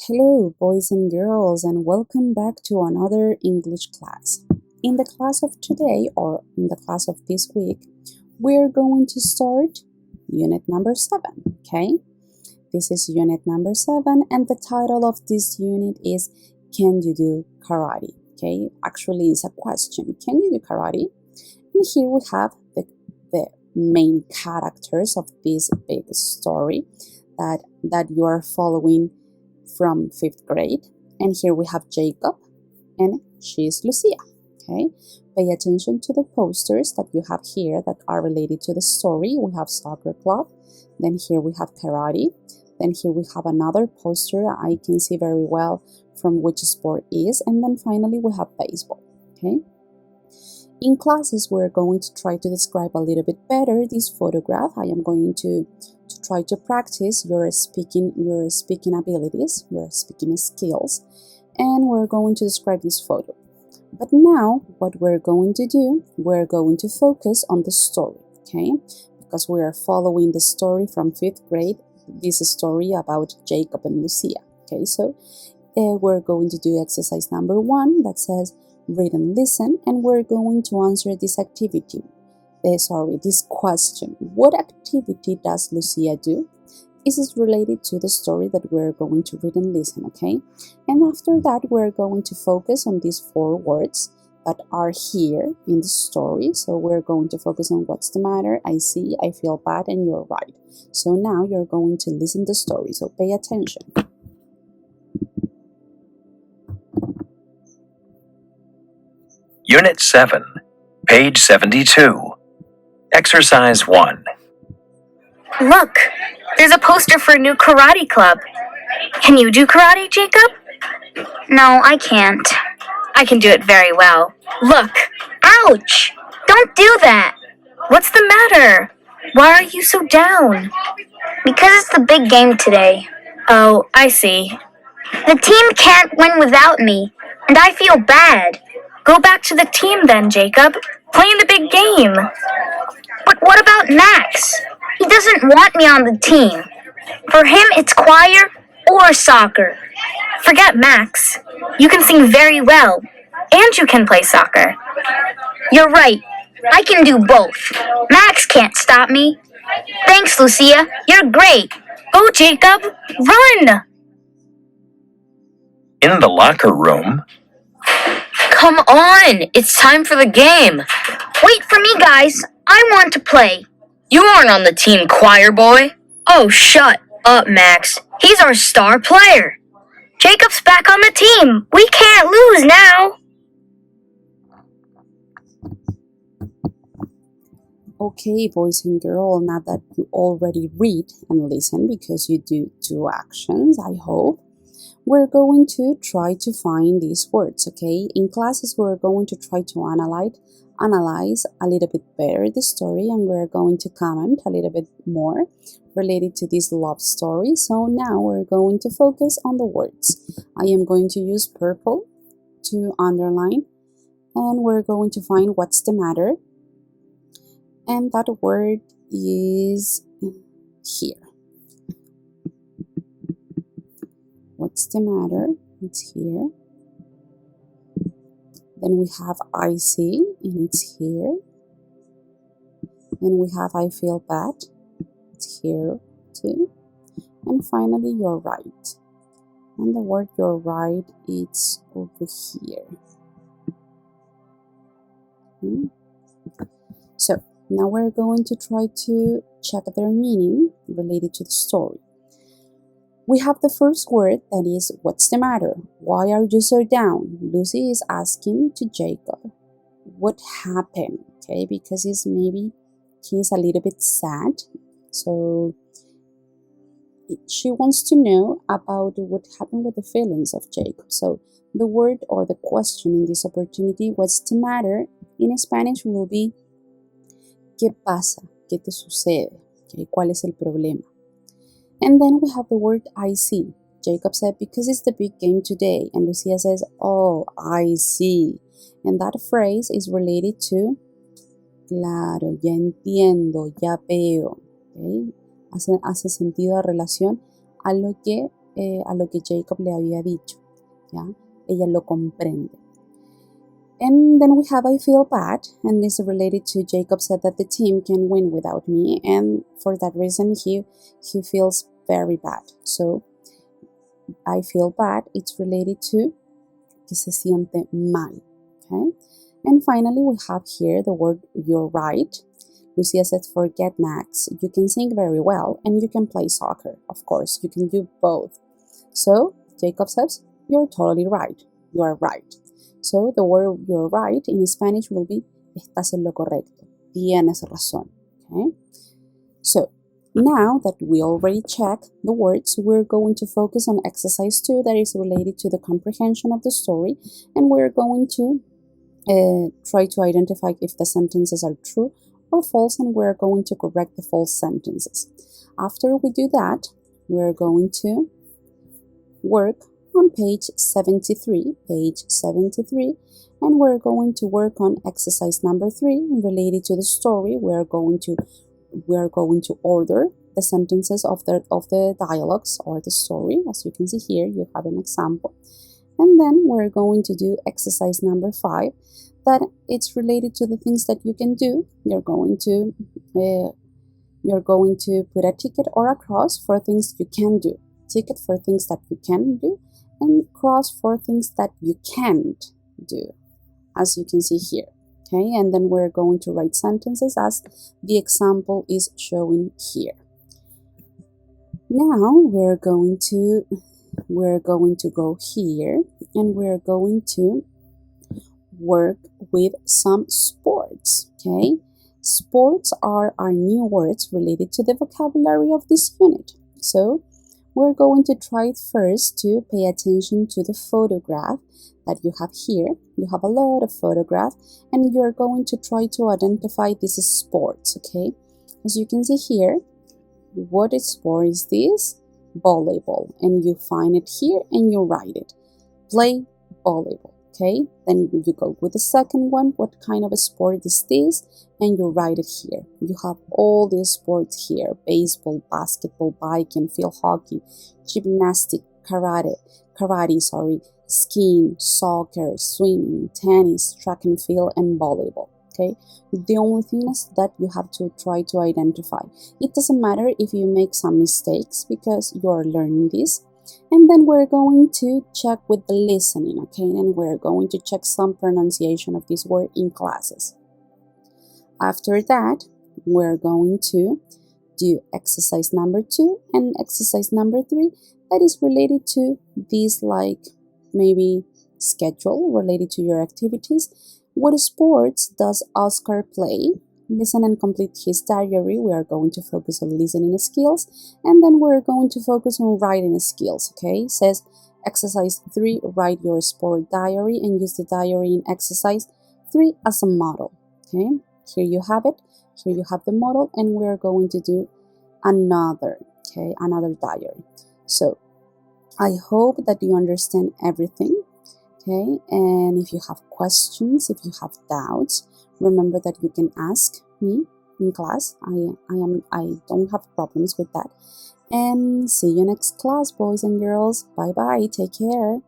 Hello, boys and girls, and welcome back to another English class. In the class of today, or in the class of this week, we're going to start unit number 7, okay? This is unit number 7, and the title of this unit is Can You Do Karate? Okay, actually, it's a question. Can you do karate? And here we have the main characters of this big story that you are following from 5th grade. And here we have Jacob and she's Lucia. Okay, pay attention to the posters that you have here that are related to the story. We have soccer club, then here we have karate, then here we have another poster I can see very well from which sport is, and then finally we have baseball. Okay, in classes we're going to try to describe a little bit better this photograph. I am going to try to practice your speaking abilities, your speaking skills, and we're going to describe this photo. But now what we're going to do, we're going to focus on the story, okay? Because we are following the story from 5th grade, this story about Jacob and Lucia, okay? So we're going to do exercise number 1 that says read and listen, and we're going to answer this activity. This question. What activity does Lucia do? This is related to the story that we're going to read and listen, okay? And after that, we're going to focus on these 4 words that are here in the story. So we're going to focus on what's the matter, I see, I feel bad, and you're right. So now you're going to listen to the story, so pay attention. Unit 7, page 72. Exercise 1. Look, there's a poster for a new karate club. Can you do karate, Jacob? No, I can't. I can do it very well. Look, ouch! Don't do that! What's the matter? Why are you so down? Because it's the big game today. Oh, I see. The team can't win without me, and I feel bad. Go back to the team then, Jacob. Play in the big game. But what about Max? He doesn't want me on the team. For him, it's choir or soccer. Forget Max. You can sing very well, and you can play soccer. You're right. I can do both. Max can't stop me. Thanks, Lucia. You're great. Go, Jacob. Run! In the locker room. Come on! It's time for the game. Wait for me, guys. I want to play. You aren't on the team, choir boy. Oh, shut up, Max. He's our star player. Jacob's back on the team. We can't lose now. Okay, boys and girls, now that you already read and listen, because you do 2 actions, I hope, we're going to try to find these words, okay? In classes, we're going to try to analyze a little bit better the story, and we're going to comment a little bit more related to this love story. So now we're going to focus on the words. I am going to use purple to underline, and we're going to find what's the matter, and that word is here. What's the matter? It's here. Then we have I see, and it's here. Then we have I feel bad. It's here too. And finally, you're right. And the word you're right, it's over here. So now we're going to try to check their meaning related to the story. We have the first word that is, what's the matter? Why are you so down? Lucy is asking to Jacob what happened, okay? Because he's a little bit sad. So she wants to know about what happened with the feelings of Jacob. So the word or the question in this opportunity, what's the matter? In Spanish will be, ¿qué pasa? ¿Qué te sucede? Okay, ¿cuál es el problema? And then we have the word I see. Jacob said, because it's the big game today. And Lucia says, oh, I see. And that phrase is related to, claro, ya entiendo, ya veo. Okay? Hace sentido a relación a lo que a lo que Jacob le había dicho, ¿ya? Ella lo comprende. And then we have I feel bad, and this is related to Jacob said that the team can win without me, and for that reason he feels very bad. So I feel bad, it's related to que se siente mal, okay? And finally we have here the word you're right. Lucia said, forget Max, you can sing very well and you can play soccer. Of course, you can do both. So Jacob says, you're totally right. You are right. So the word you're right in Spanish will be estás en lo correcto. Tienes razón. Okay? So now that we already checked the words, we're going to focus on exercise 2 that is related to the comprehension of the story, and we're going to try to identify if the sentences are true or false, and we're going to correct the false sentences. After we do that, we're going to work on page 73, and we're going to work on exercise number 3 related to the story. We're going to order the sentences of the dialogues or the story. As you can see here, you have an example. And then we're going to do exercise number 5, that it's related to the things that you can do. You're going to put a ticket or a cross for things you can do. Ticket for things that you can do, and cross for things that you can't do, as you can see here. Okay, and then we're going to write sentences as the example is showing here. Now we're going to go here, and we're going to work with some sports. Okay, sports are our new words related to the vocabulary of this unit. So we're going to try first to pay attention to the photograph that you have here. You have a lot of photographs, and you're going to try to identify these sports, okay? As you can see here, what sport is this? Volleyball. And you find it here and you write it. Play volleyball, okay? Then you go with the second one. What kind of a sport is this? And you write it here. You have all these sports here: baseball, basketball, biking, field hockey, gymnastic, karate, skiing, soccer, swimming, tennis, track and field, and volleyball. Okay, the only thing is that you have to try to identify. It doesn't matter if you make some mistakes because you are learning this. And then we're going to check with the listening, okay? And we're going to check some pronunciation of this word in classes. After that, we're going to do exercise number 2 and exercise number 3 that is related to this, like maybe schedule related to your activities. What sports does Oscar play? Listen and complete his diary. We are going to focus on listening skills, and then we're going to focus on writing skills, okay? It says exercise 3, write your sport diary and use the diary in exercise 3 as a model, okay? Here you have it. Here you have the model, and we're going to do another diary. So I hope that you understand everything, okay? And if you have questions, if you have doubts, remember that you can ask me in class. I don't have problems with that. And see you next class, boys and girls. Bye bye. Take care.